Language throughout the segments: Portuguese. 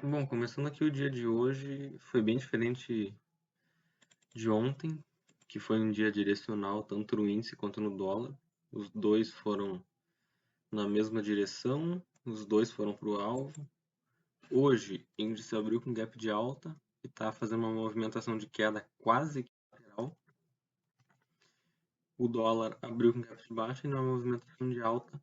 Bom, começando aqui o dia de hoje, foi bem diferente de ontem, que foi um dia direcional tanto no índice quanto no dólar. Os dois foram na mesma direção, os dois foram para o alvo. Hoje, o índice abriu com gap de alta e está fazendo uma movimentação de queda quase que lateral. O dólar abriu com gap de baixa e numa movimentação de alta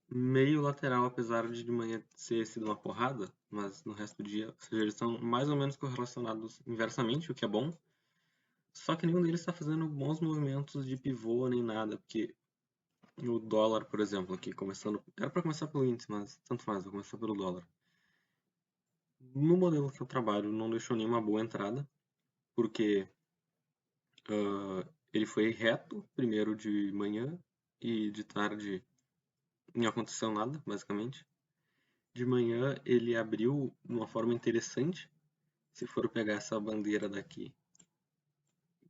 meio lateral, apesar de manhã ter sido uma porrada, mas no resto do dia, ou seja, eles estão mais ou menos correlacionados inversamente, o que é bom. Só que nenhum deles está fazendo bons movimentos de pivô nem nada, porque o dólar, por exemplo, aqui começando. Era para começar pelo índice, mas tanto faz, vou começar pelo dólar. No modelo que eu trabalho, não deixou nenhuma boa entrada, porque ele foi reto primeiro de manhã e de tarde não aconteceu nada, basicamente. De manhã ele abriu de uma forma interessante. Se for pegar essa bandeira daqui,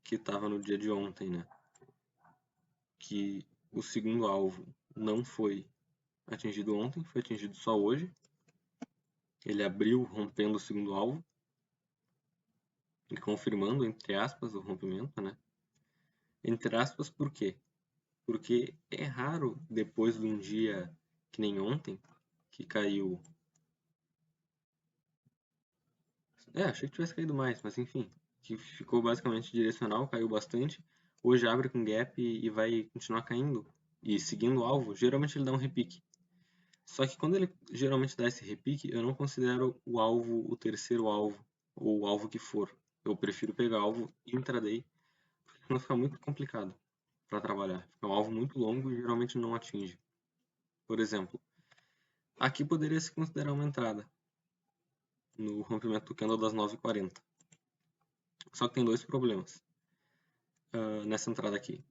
que estava no dia de ontem, né? Que o segundo alvo não foi atingido ontem, foi atingido só hoje. Ele abriu rompendo o segundo alvo e confirmando, entre aspas, o rompimento, né? Entre aspas, por quê? Porque é raro, depois de um dia que nem ontem, que caiu. Achei que tivesse caído mais, mas enfim, que ficou basicamente direcional, caiu bastante. Hoje abre com gap e vai continuar caindo e seguindo o alvo. Geralmente ele dá um repique. Só que quando ele geralmente dá esse repique, eu não considero o alvo o terceiro alvo, ou o alvo que for. Eu prefiro pegar alvo intraday, porque senão fica muito complicado para trabalhar. Fica um alvo muito longo e geralmente não atinge. Por exemplo, aqui poderia se considerar uma entrada, no rompimento do candle das 9h40. Só que tem dois problemas nessa entrada aqui.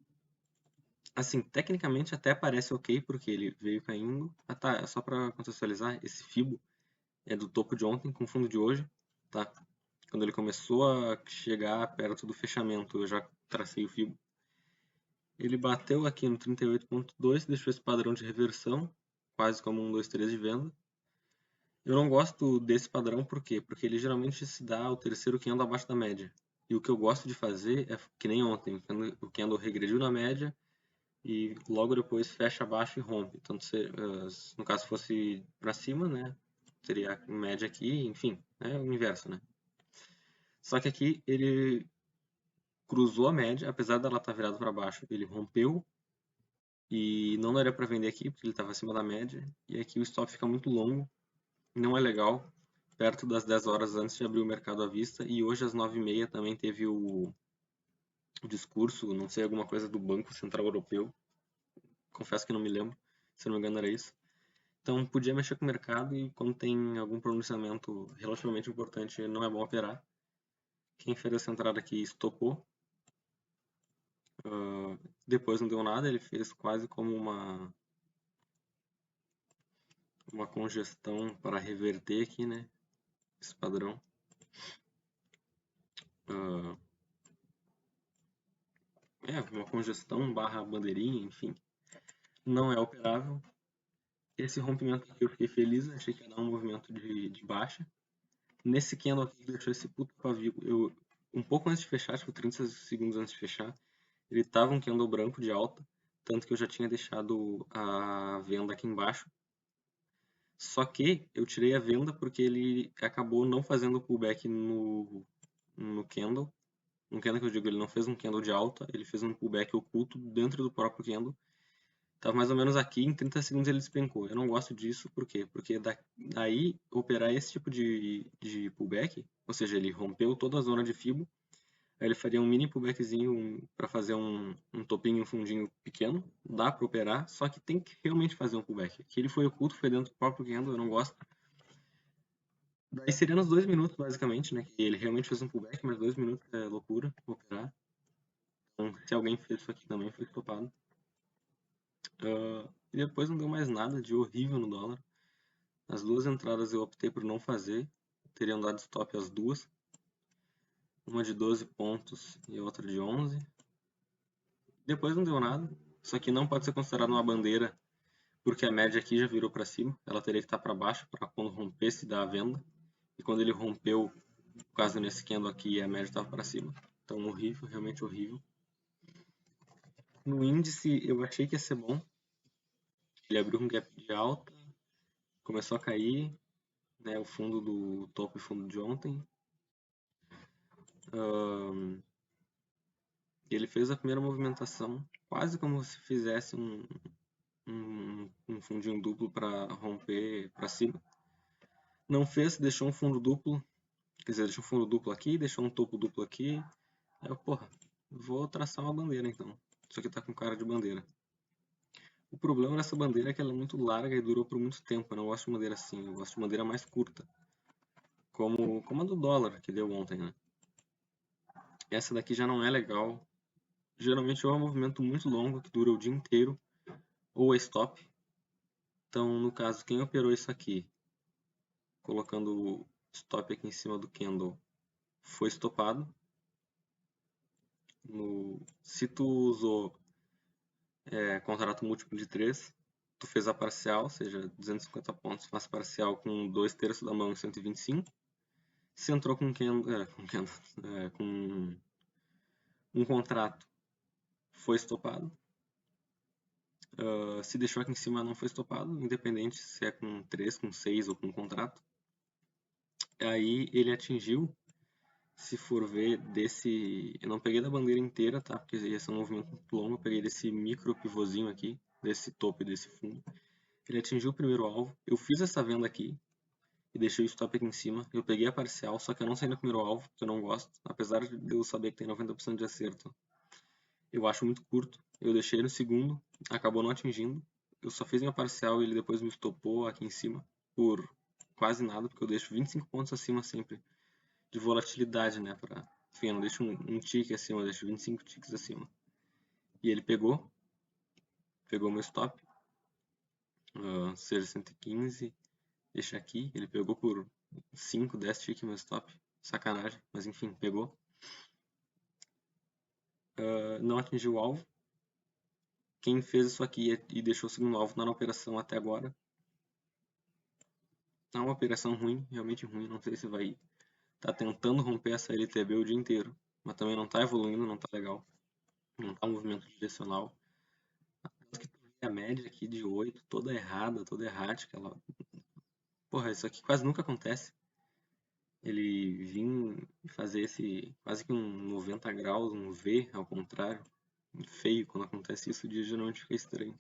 Assim, tecnicamente até parece ok, porque ele veio caindo. Ah tá, só para contextualizar, esse Fibo é do topo de ontem com fundo de hoje, tá? Quando ele começou a chegar perto do fechamento, eu já tracei o Fibo. Ele bateu aqui no 38.2, deixou esse padrão de reversão, quase como um 2, 3 de venda. Eu não gosto desse padrão, por quê? Porque ele geralmente se dá ao terceiro candle abaixo da média. E o que eu gosto de fazer é que nem ontem, o candle regrediu na média e logo depois fecha abaixo e rompe. Então, no caso fosse para cima, né, seria a média aqui, enfim, é o inverso, né? Só que aqui ele cruzou a média, apesar dela estar virada para baixo, ele rompeu e não daria para vender aqui porque ele estava acima da média. E aqui o stop fica muito longo, não é legal, perto das 10 horas antes de abrir o mercado à vista. E hoje às 9h30 também teve o discurso, não sei, alguma coisa do Banco Central Europeu. Confesso que não me lembro, se não me engano era isso. Então podia mexer com o mercado e quando tem algum pronunciamento relativamente importante não é bom operar. Quem fez essa entrada aqui estopou. Depois não deu nada, ele fez quase como uma congestão para reverter aqui, né? Esse padrão. Uma congestão barra bandeirinha, enfim. Não é operável. Esse rompimento aqui eu fiquei feliz, achei que ia dar um movimento de baixa. Nesse candle aqui que deixou esse puto pavio, um pouco antes de fechar, tipo 30 segundos antes de fechar, ele tava um candle branco de alta, tanto que eu já tinha deixado a venda aqui embaixo. Só que eu tirei a venda porque ele acabou não fazendo pullback no candle. No candle que eu digo, ele não fez um candle de alta, ele fez um pullback oculto dentro do próprio candle. Tava mais ou menos aqui, em 30 segundos ele despencou. Eu não gosto disso, por quê? Porque daí operar esse tipo de pullback, ou seja, ele rompeu toda a zona de Fibo, aí ele faria um mini pullbackzinho para fazer um topinho, um fundinho pequeno, dá para operar, só que tem que realmente fazer um pullback. Aqui ele foi oculto, foi dentro do próprio candle, eu não gosto. Daí seria nos 2 minutos, basicamente, né? Que ele realmente fez um pullback, mas 2 minutos é loucura operar. Então, se alguém fez isso aqui também, foi estopado. E depois não deu mais nada de horrível no dólar. As duas entradas eu optei por não fazer, teriam dado stop as duas. Uma de 12 pontos e a outra de 11. Depois não deu nada. Isso aqui não pode ser considerado uma bandeira, porque a média aqui já virou para cima. Ela teria que estar para baixo para quando rompesse dar a venda. e quando ele rompeu, por causa nesse candle aqui, a média estava para cima. Então horrível, realmente horrível. No índice eu achei que ia ser bom. Ele abriu um gap de alta, começou a cair, né, o fundo do topo e fundo de ontem. Ele fez a primeira movimentação quase como se fizesse um fundinho duplo para romper para cima. Não fez, deixou um fundo duplo, quer dizer, deixou um fundo duplo aqui, deixou um topo duplo aqui. Aí eu, porra, vou traçar uma bandeira então. Isso aqui tá com cara de bandeira. O problema dessa bandeira é que ela é muito larga e durou por muito tempo. Eu não gosto de bandeira assim, eu gosto de bandeira mais curta. Como a do dólar que deu ontem, né? Essa daqui já não é legal. Geralmente ou é um movimento muito longo que dura o dia inteiro, ou é stop. Então, no caso, quem operou isso aqui, colocando o stop aqui em cima do candle, foi estopado. Se tu usou contrato múltiplo de 3, tu fez a parcial, ou seja, 250 pontos, faz parcial com 2/3 da mão em 125. Se entrou com um contrato, foi estopado. Se deixou aqui em cima, não foi estopado, independente se é com 3, com 6 ou com contrato. Aí ele atingiu, se for ver desse... Eu não peguei da bandeira inteira, tá? Porque ia ser um movimento muito longo. Eu peguei desse micro pivôzinho aqui, desse topo e desse fundo. Ele atingiu o primeiro alvo. Eu fiz essa venda aqui e deixei o stop aqui em cima. Eu peguei a parcial, só que eu não saí no primeiro alvo, porque eu não gosto. Apesar de eu saber que tem 90% de acerto, eu acho muito curto. Eu deixei no segundo, acabou não atingindo. Eu só fiz minha parcial e ele depois me estopou aqui em cima por quase nada, porque eu deixo 25 pontos acima sempre de volatilidade, né? Enfim, eu não deixo um tique acima, eu deixo 25 tiques acima. E ele pegou meu stop, seja 115, deixa aqui, ele pegou por 5, 10 tiques meu stop, sacanagem, mas enfim, pegou. Não atingiu o alvo. Quem fez isso aqui e deixou o segundo alvo na operação até agora, é uma operação ruim, realmente ruim, não sei se vai tá tentando romper essa LTB o dia inteiro, mas também não tá evoluindo, não tá legal, não tá um movimento direcional. A média aqui de 8, toda errada, toda errática, porra, isso aqui quase nunca acontece. Ele vir fazer esse quase que um 90 graus, um V ao contrário, feio quando acontece isso, o dia geralmente fica estranho.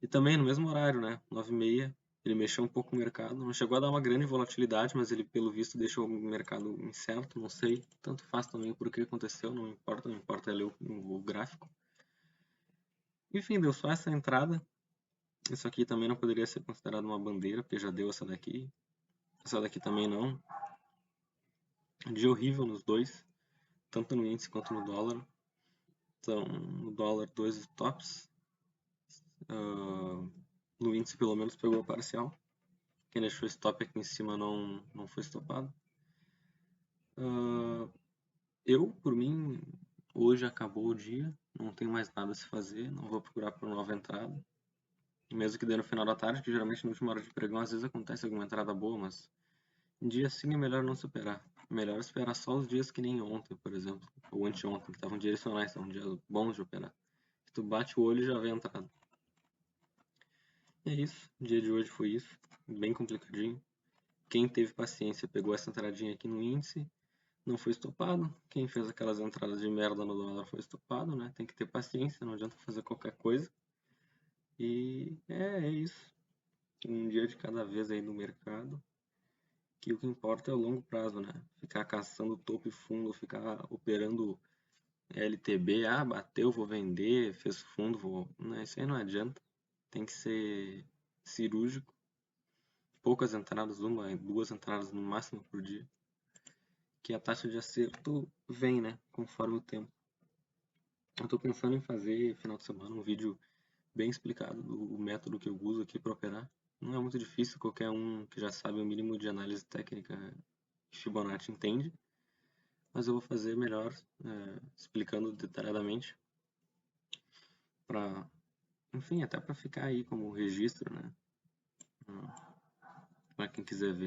E também no mesmo horário, né, 9h30, ele mexeu um pouco o mercado, não chegou a dar uma grande volatilidade, mas ele pelo visto deixou o mercado incerto, não sei, tanto faz também por que aconteceu, não importa ler o gráfico. Enfim, deu só essa entrada. Isso aqui também não poderia ser considerado uma bandeira, porque já deu essa daqui. Essa daqui também não. Dia horrível nos dois, tanto no índice quanto no dólar. Então, no dólar, 2 stops. No índice, pelo menos, pegou a parcial. Quem deixou stop aqui em cima não foi stopado. Eu, por mim, hoje acabou o dia. Não tenho mais nada a se fazer. Não vou procurar por nova entrada. Mesmo que dê no final da tarde, que geralmente na última hora de pregão às vezes acontece alguma entrada boa, mas em dia assim é melhor não superar. Melhor esperar só os dias que nem ontem, por exemplo, ou anteontem, que estavam direcionais, são dias bons de operar. Tu bate o olho e já vê a entrada. E é isso, o dia de hoje foi isso, bem complicadinho. Quem teve paciência pegou essa entradinha aqui no índice, não foi estopado. Quem fez aquelas entradas de merda no dólar foi estopado, né? Tem que ter paciência, não adianta fazer qualquer coisa. E é isso. Um dia de cada vez aí no mercado. Que o que importa é o longo prazo, né? Ficar caçando topo e fundo, ficar operando LTB, bateu, vou vender, fez fundo, vou... Não, isso aí não adianta. Tem que ser cirúrgico. Poucas entradas, uma, duas entradas no máximo por dia. Que a taxa de acerto vem, né? Conforme o tempo. Eu tô pensando em fazer, final de semana, um vídeo bem explicado do método que eu uso aqui para operar. Não é muito difícil, qualquer um que já sabe o mínimo de análise técnica Fibonacci entende. Mas eu vou fazer melhor, explicando detalhadamente, para, enfim, até para ficar aí como registro, né? Para quem quiser ver.